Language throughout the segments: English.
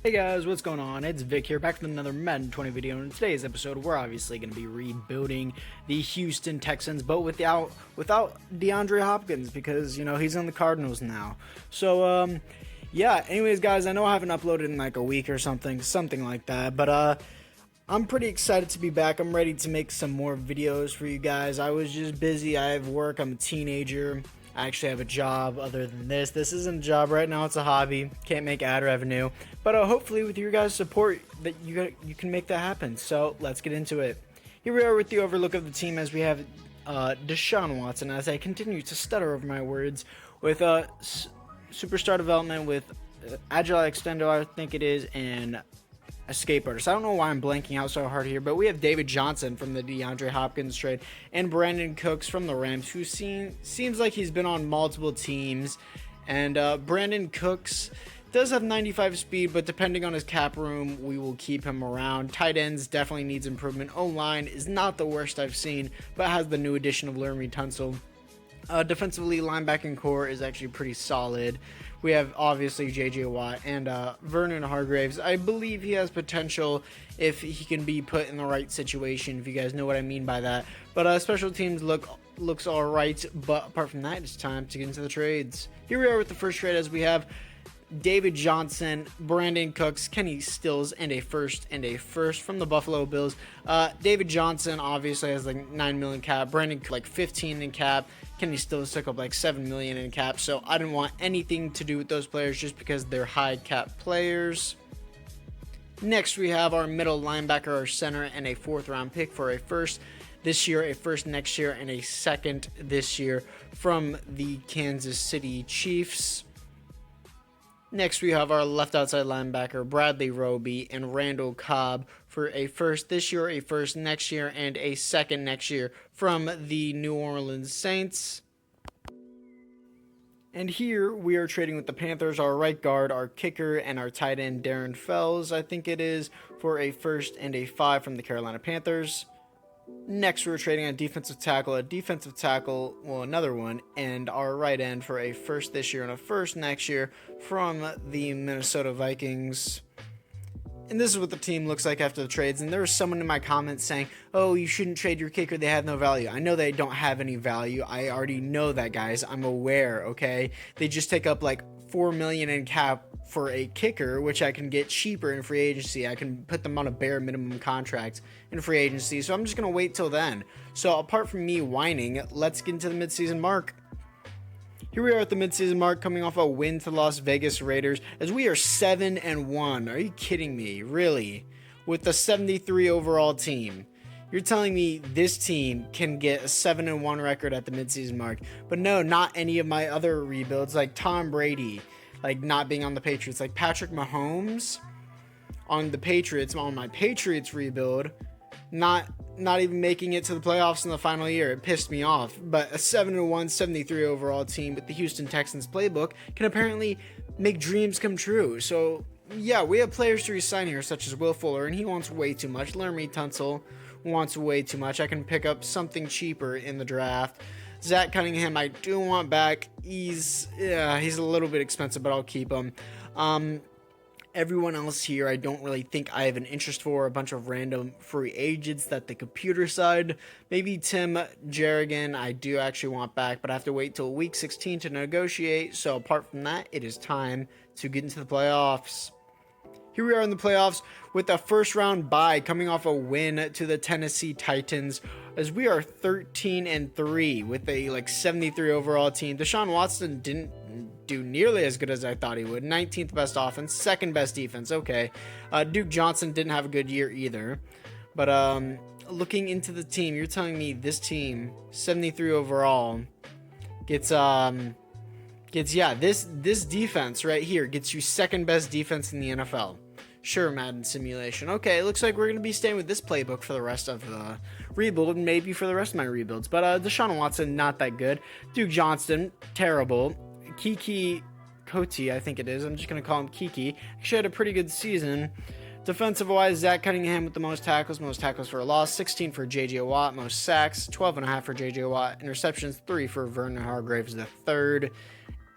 Hey guys, what's going on? It's Vic here, back with another Madden 20 video. And in today's episode, we're obviously going to be rebuilding the Houston Texans, but without DeAndre Hopkins, because he's on the Cardinals now. So yeah. Anyways, guys, I know I haven't uploaded in like a week or something like that, but I'm pretty excited to be back. I'm ready to make some more videos for you guys. I was just busy. I have work. I'm a teenager. I actually have a job other than this. This isn't a job right now. It's a hobby. Can't make ad revenue. But hopefully with your guys' support that you can make that happen. So let's get into it. Here we are with the overlook of the team as we have DeShaun Watson as I continue to stutter over my words with superstar development with agile extendo, I think it is, and escape artist. I don't know why I'm blanking out so hard here, but we have David Johnson from the DeAndre Hopkins trade and Brandon Cooks from the Rams, who seems like he's been on multiple teams. And Brandon Cooks does have 95 speed, but depending on his cap room, we will keep him around. Tight ends definitely needs improvement. O-line is not the worst I've seen, but has the new addition of Laremy Tunsil. Defensively, linebacking core is actually pretty solid. We have obviously J.J. Watt and Vernon Hargreaves. I believe he has potential if he can be put in the right situation, if you guys know what I mean by that. But special teams looks all right. But apart from that, it's time to get into the trades. Here we are with the first trade as we have David Johnson, Brandon Cooks, Kenny Stills, and a first from the Buffalo Bills. David Johnson obviously has like 9 million cap. Brandon like 15 in cap. Kenny Stills took up like 7 million in cap. So I didn't want anything to do with those players just because they're high cap players. Next, we have our middle linebacker, our center, and a 4th round pick for a first this year, a first next year, and a second this year from the Kansas City Chiefs. Next, we have our left outside linebacker, Bradley Roby and Randall Cobb for a first this year, a first next year, and a second next year from the New Orleans Saints. And here we are trading with the Panthers, our right guard, our kicker, and our tight end, Darren Fells, I think it is, for a first and a 5 from the Carolina Panthers. Next, we're trading a defensive tackle, another one, and our right end for a first this year and a first next year from the Minnesota Vikings. And this is what the team looks like after the trades. And there was someone in my comments saying, oh, you shouldn't trade your kicker. They have no value. I know they don't have any value. I already know that, guys. I'm aware, okay? They just take up like $4 million in cap for a kicker, which I can get cheaper in free agency. I can put them on a bare minimum contract in free agency. So I'm just going to wait till then. So apart from me whining, let's get into the midseason mark. Here we are at the midseason mark, coming off a win to Las Vegas Raiders, as we are 7-1. Are you kidding me? Really? With the 73 overall team. You're telling me this team can get a 7-1 record at the midseason mark. But no, not any of my other rebuilds, like Tom Brady, like not being on the Patriots, like Patrick Mahomes on the Patriots, on my Patriots rebuild, not even making it to the playoffs in the final year. It pissed me off. But a 7-1, 73 overall team with the Houston Texans playbook can apparently make dreams come true. So yeah, we have players to resign here, such as Will Fuller, and he wants way too much. Laremy Tunsil wants way too much. I can pick up something cheaper in the draft. Zach Cunningham, I do want back. He's a little bit expensive, but I'll keep him. Everyone else here, I don't really think I have an interest for. A bunch of random free agents that the computer side. Maybe Tim Jerrigan, I do actually want back, but I have to wait till week 16 to negotiate. So apart from that, it is time to get into the playoffs. Here we are in the playoffs with a first round bye coming off a win to the Tennessee Titans, as we are 13-3 with a 73 overall team. DeShaun Watson didn't do nearly as good as I thought he would. 19th best offense, 2nd best defense. Okay. Duke Johnson didn't have a good year either. But looking into the team, you're telling me this team, 73 overall, gets this defense right here gets you 2nd best defense in the NFL. Sure, Madden simulation. Okay, it looks like we're going to be staying with this playbook for the rest of the rebuild, and maybe for the rest of my rebuilds. But DeShaun Watson, not that good. Duke Johnston, terrible. Kiki Coty, I think it is. I'm just going to call him Kiki. Actually had a pretty good season. Defensive-wise, Zach Cunningham with the most tackles for a loss, 16 for J.J. Watt, most sacks, 12.5 for J.J. Watt, interceptions, 3 for Vernon Hargreaves the third.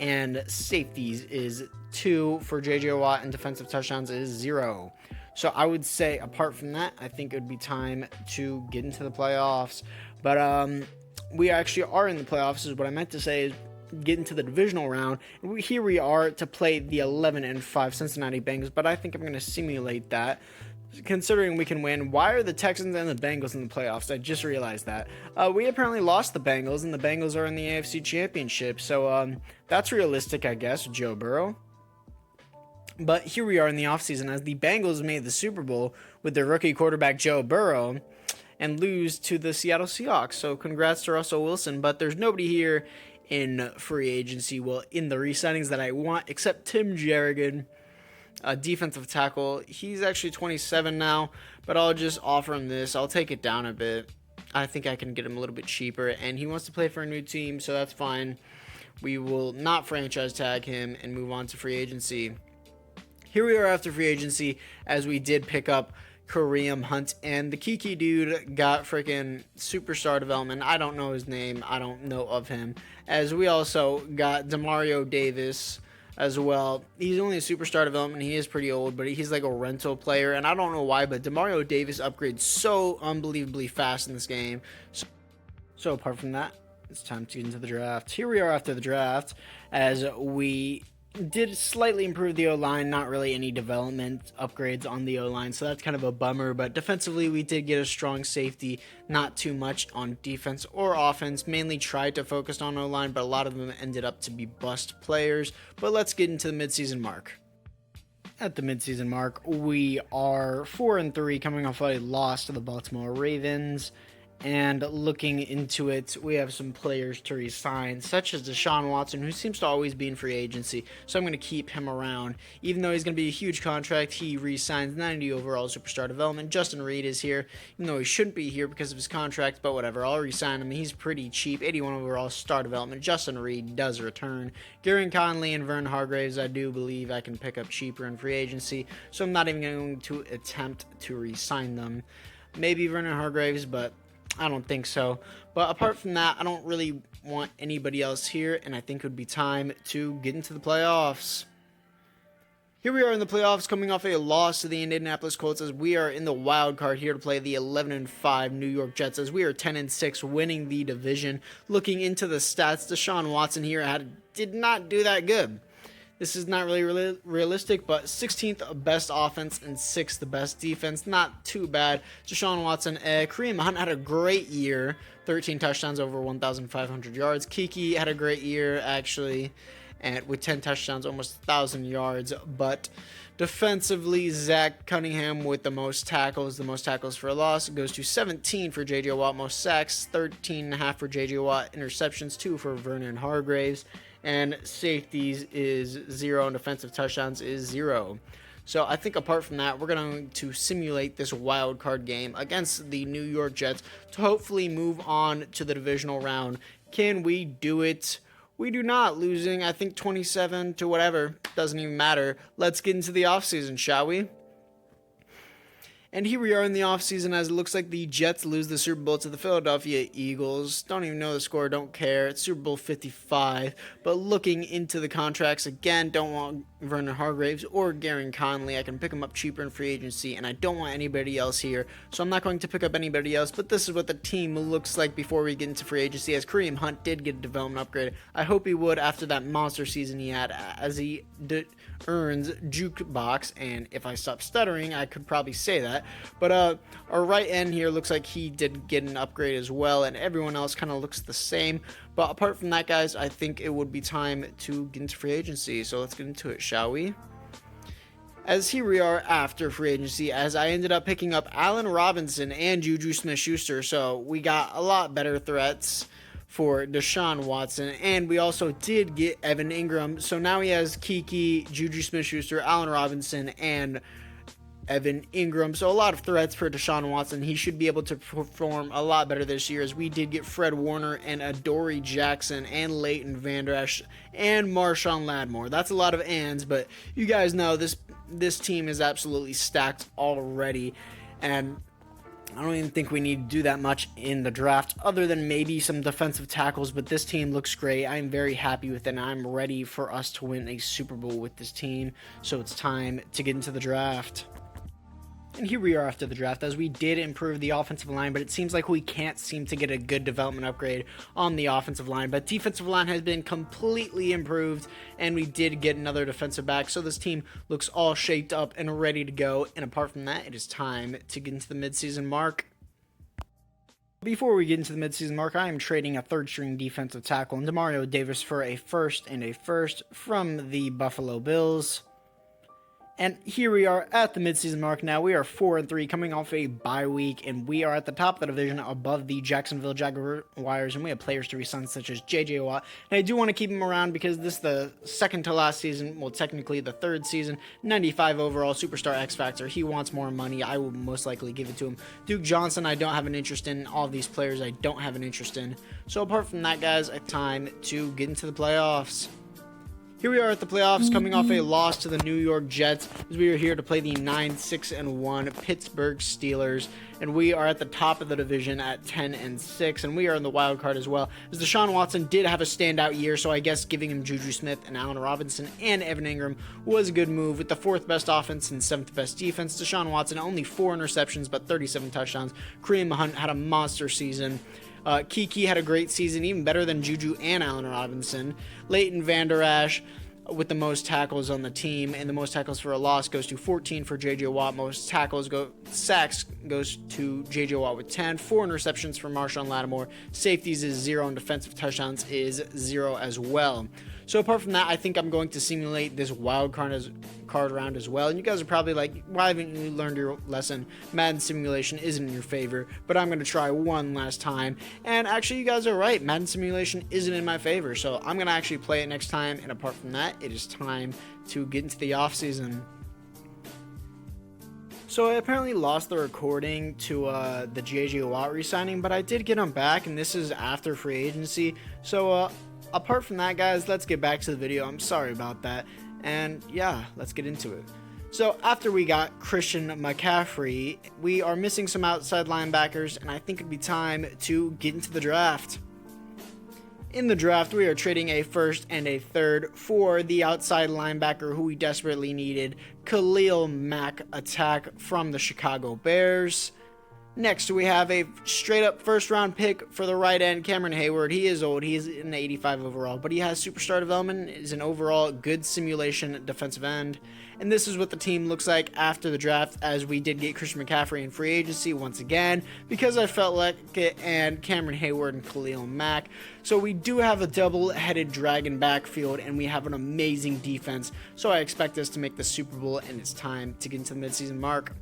and safeties is 2 for JJ Watt, and defensive touchdowns is 0. So I would say apart from that, I think it would be time to get into the playoffs. But we actually are in the playoffs, is what I meant to say, is get into the divisional round. Here we are to play the 11-5 Cincinnati Bengals, but I think I'm going to simulate that. Considering we can win, why are the Texans and the Bengals in the playoffs? I just realized that. We apparently lost the Bengals, and the Bengals are in the AFC Championship. So that's realistic, I guess, Joe Burrow. But here we are in the offseason as the Bengals made the Super Bowl with their rookie quarterback Joe Burrow and lose to the Seattle Seahawks. So congrats to Russell Wilson. But there's nobody here in free agency, well, in the re-signings that I want, except Tim Jerrigan, a defensive tackle. He's actually 27 now, but I'll just offer him this. I'll take it down a bit. I think I can get him a little bit cheaper, and he wants to play for a new team, so that's fine. We will not franchise tag him and move on to free agency. Here we are after free agency, as we did pick up Kareem Hunt, and the Kiki dude got freaking superstar development. I don't know his name. I don't know of him. As we also got Demario Davis as well. He's only a superstar development. He is pretty old, but he's like a rental player, and I don't know why, but Demario Davis upgrades so unbelievably fast in this game. So apart from that, it's time to get into the draft. Here we are after the draft, as we did slightly improve the O-line, not really any development upgrades on the O-line, so that's kind of a bummer, but defensively we did get a strong safety, not too much on defense or offense, mainly tried to focus on O-line, but a lot of them ended up to be bust players. But let's get into the midseason mark. At the midseason mark, we are 4-3, coming off a loss to the Baltimore Ravens. And looking into it, we have some players to resign, such as DeShaun Watson, who seems to always be in free agency. So I'm going to keep him around. Even though he's going to be a huge contract, he resigns 90 overall superstar development. Justin Reed is here, even though he shouldn't be here because of his contract, but whatever. I'll resign him. He's pretty cheap. 81 overall star development. Justin Reed does return. Garen Conley and Vern Hargraves, I do believe I can pick up cheaper in free agency. So I'm not even going to attempt to resign them. Maybe Vernon Hargraves, but I don't think so. But apart from that, I don't really want anybody else here, and I think it would be time to get into the playoffs. Here we are in the playoffs, coming off a loss to the Indianapolis Colts, as we are in the wild card here to play the 11-5 New York Jets, as we are 10-6, winning the division. Looking into the stats, DeShaun Watson here did not do that good. This is not really realistic, but 16th best offense and 6th best defense. Not too bad. DeShaun Watson, Kareem Hunt had a great year. 13 touchdowns, over 1,500 yards. Kiki had a great year, actually, and with 10 touchdowns, almost 1,000 yards. But defensively, Zach Cunningham with the most tackles for a loss. It goes to 17 for J.J. Watt, most sacks, 13.5 for J.J. Watt, interceptions, 2 for Vernon Hargraves. And safeties is 0, and defensive touchdowns is 0. So I think apart from that, we're going to simulate this wild card game against the New York Jets to hopefully move on to the divisional round. Can we do it? We do not. Losing, I think, 27 to whatever. Doesn't even matter. Let's get into the offseason, shall we? And here we are in the offseason, as it looks like the Jets lose the Super Bowl to the Philadelphia Eagles. Don't even know the score, don't care. It's Super Bowl 55. But looking into the contracts, again, don't want Vernon Hargraves or Garen Conley. I can pick them up cheaper in free agency, and I don't want anybody else here. So I'm not going to pick up anybody else, but this is what the team looks like before we get into free agency, as Kareem Hunt did get a development upgrade. I hope he would after that monster season he had, as he earns Jukebox, and if I stop stuttering, I could probably say that. But our right end here looks like he did get an upgrade as well, and everyone else kind of looks the same. But apart from that, guys, I think it would be time to get into free agency. So let's get into it, shall we? As here we are after free agency, as I ended up picking up Allen Robinson and Juju Smith-Schuster. So we got a lot better threats for DeShaun Watson, and we also did get Evan Ingram. So now he has Kiki, Juju Smith-Schuster, Allen Robinson, and Evan Ingram. So a lot of threats for DeShaun Watson. He should be able to perform a lot better this year, as we did get Fred Warner and ADOREE Jackson and Leighton Vander Esch and Marshawn Lattimore. That's a lot of ands, but you guys know this team is absolutely stacked already. And I don't even think we need to do that much in the draft other than maybe some defensive tackles, but this team looks great. I'm very happy with it, and I'm ready for us to win a Super Bowl with this team, so it's time to get into the draft. And here we are after the draft, as we did improve the offensive line, but it seems like we can't seem to get a good development upgrade on the offensive line. But defensive line has been completely improved, and we did get another defensive back, so this team looks all shaped up and ready to go. And apart from that, it is time to get into the midseason mark. Before we get into the midseason mark, I am trading a third-string defensive tackle in Demario Davis for a first from the Buffalo Bills. And here we are at the midseason mark now. We are 4-3 coming off a bye week, and we are at the top of the division above the Jacksonville Jaguars, and we have players to re-sign such as J.J. Watt. And I do want to keep him around because this is the second to last season, well, technically the third season, 95 overall, superstar X Factor. He wants more money. I will most likely give it to him. Duke Johnson, I don't have an interest in. All of these players I don't have an interest in. So apart from that, guys, it's time to get into the playoffs. Here we are at the playoffs, coming off a loss to the New York Jets, as we are here to play the 9-6-1 Pittsburgh Steelers, and we are at the top of the division at 10-6, and we are in the wild card as well, as DeShaun Watson did have a standout year, so I guess giving him Juju Smith and Allen Robinson and Evan Ingram was a good move. With the 4th best offense and 7th best defense, DeShaun Watson only 4 interceptions but 37 touchdowns. Kareem Hunt had a monster season. Kiki had a great season, even better than Juju and Allen Robinson. Leighton Vander Esch with the most tackles on the team, and the most tackles for a loss goes to 14 for J.J. Watt. Most sacks goes to J.J. Watt with 10. 4 interceptions for Marshawn Lattimore. Safeties is 0, and defensive touchdowns is 0 as well. So apart from that, I think I'm going to simulate this wild card round as well. And you guys are probably like, why haven't you learned your lesson? Madden simulation isn't in your favor, but I'm going to try one last time. And actually, you guys are right. Madden simulation isn't in my favor, so I'm going to actually play it next time. And apart from that, it is time to get into the offseason. So I apparently lost the recording to the J.J. Watt re-signing, but I did get him back, and this is after free agency. So apart from that, guys, let's get back to the video. I'm sorry about that. And yeah, let's get into it. So after we got Christian McCaffrey, we are missing some outside linebackers, and I think it'd be time to get into the draft. In the draft, we are trading a 1st and a 3rd for the outside linebacker who we desperately needed, Khalil Mack attack from the Chicago Bears. Next, we have a straight-up first-round pick for the right end, Cameron Hayward. He is old. He is an 85 overall, but he has superstar development, is an overall good simulation defensive end. And this is what the team looks like after the draft, as we did get Christian McCaffrey in free agency once again, because I felt like it, and Cameron Hayward and Khalil Mack. So we do have a double-headed dragon backfield, and we have an amazing defense. So I expect us to make the Super Bowl, and it's time to get into the midseason mark.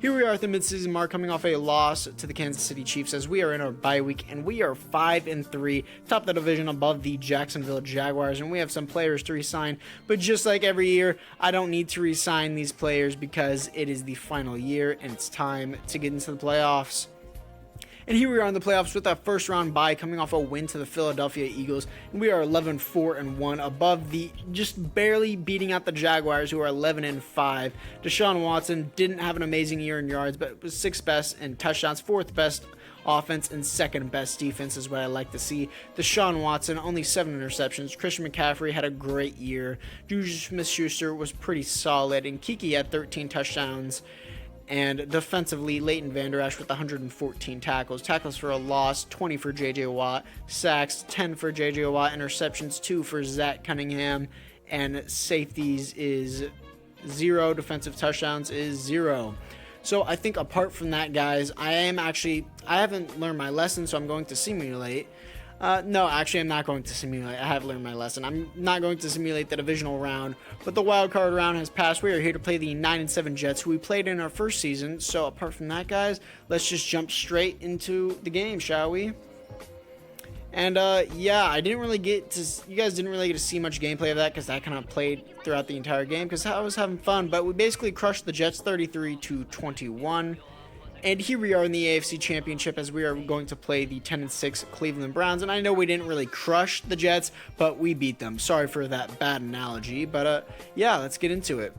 Here we are at the midseason mark, coming off a loss to the Kansas City Chiefs, as we are in our bye week, and we are 5-3, top of the division above the Jacksonville Jaguars, and we have some players to re-sign. But just like every year, I don't need to re-sign these players because it is the final year, and it's time to get into the playoffs. And here we are in the playoffs with a first-round bye, coming off a win to the Philadelphia Eagles. And we are 11-4-1 above the, just barely beating out the Jaguars, who are 11-5. DeShaun Watson didn't have an amazing year in yards, but was 6th best in touchdowns, 4th best offense, and 2nd best defense is what I like to see. DeShaun Watson, only 7 interceptions. Christian McCaffrey had a great year. Juju Smith-Schuster was pretty solid, and Kiki had 13 touchdowns. And defensively, Leighton Vander Esch with 114 tackles. Tackles for a loss, 20 for J.J. Watt. Sacks, 10 for J.J. Watt. Interceptions, 2 for Zach Cunningham. And safeties is 0. Defensive touchdowns is 0. So I think apart from that, guys, I haven't learned my lesson, so I'm going to simulate. No, actually, I'm not going to simulate. I have learned my lesson. I'm not going to simulate the divisional round, but the wild card round has passed. We are here to play the 9-7 Jets, who we played in our first season. So apart from that, guys, let's just jump straight into the game, shall we? And yeah, you guys didn't really get to see much gameplay of that because that kind of played throughout the entire game because I was having fun. But we basically crushed the Jets 33-21. And here we are in the AFC Championship, as we are going to play the 10-6 Cleveland Browns. And I know we didn't really crush the Jets, but we beat them. Sorry for that bad analogy, but yeah, let's get into it.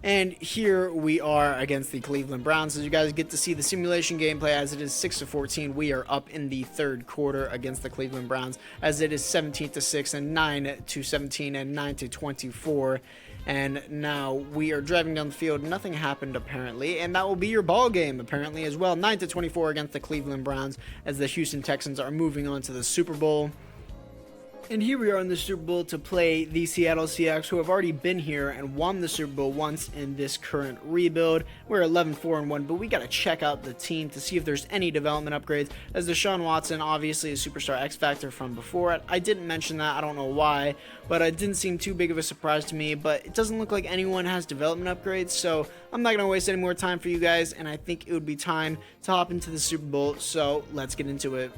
And here we are against the Cleveland Browns. As you guys get to see the simulation gameplay, as it is 6-14, we are up in the third quarter against the Cleveland Browns, as it is 17-6 and 9-17 and 9-24. And now we are driving down the field. Nothing happened apparently, and that will be your ball game apparently as well. 9-24 against the Cleveland Browns, as the Houston Texans are moving on to the Super Bowl. And here we are in the Super Bowl to play the Seattle Seahawks, who have already been here and won the Super Bowl once in this current rebuild. We're 11-4-1, but we got to check out the team to see if there's any development upgrades, as DeShaun Watson, obviously a superstar X Factor from before. I didn't mention that, I don't know why, but it didn't seem too big of a surprise to me. But it doesn't look like anyone has development upgrades, so I'm not going to waste any more time for you guys, and I think it would be time to hop into the Super Bowl, so let's get into it.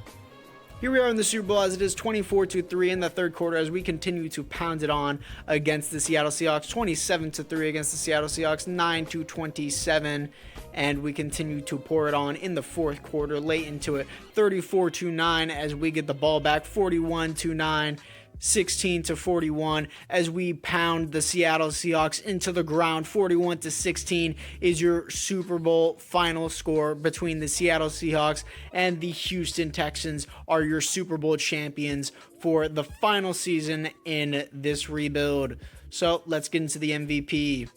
Here we are in the Super Bowl, as it is 24-3 in the third quarter, as we continue to pound it on against the Seattle Seahawks. 27-3 against the Seattle Seahawks, 9-27, and we continue to pour it on in the fourth quarter, late into it, 34-9 as we get the ball back, 41-9. 16-41 as we pound the Seattle Seahawks into the ground. 41-16 is your Super Bowl final score between the Seattle Seahawks and the Houston Texans, are your Super Bowl champions for the final season in this rebuild. So let's get into the MVP.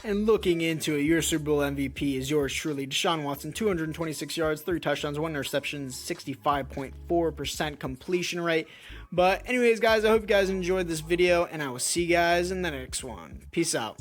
And looking into it, your Super Bowl MVP is yours truly, DeShaun Watson. 226 yards, 3 touchdowns, 1 interception, 65.4% completion rate. But anyways, guys, I hope you guys enjoyed this video, and I will see you guys in the next one. Peace out.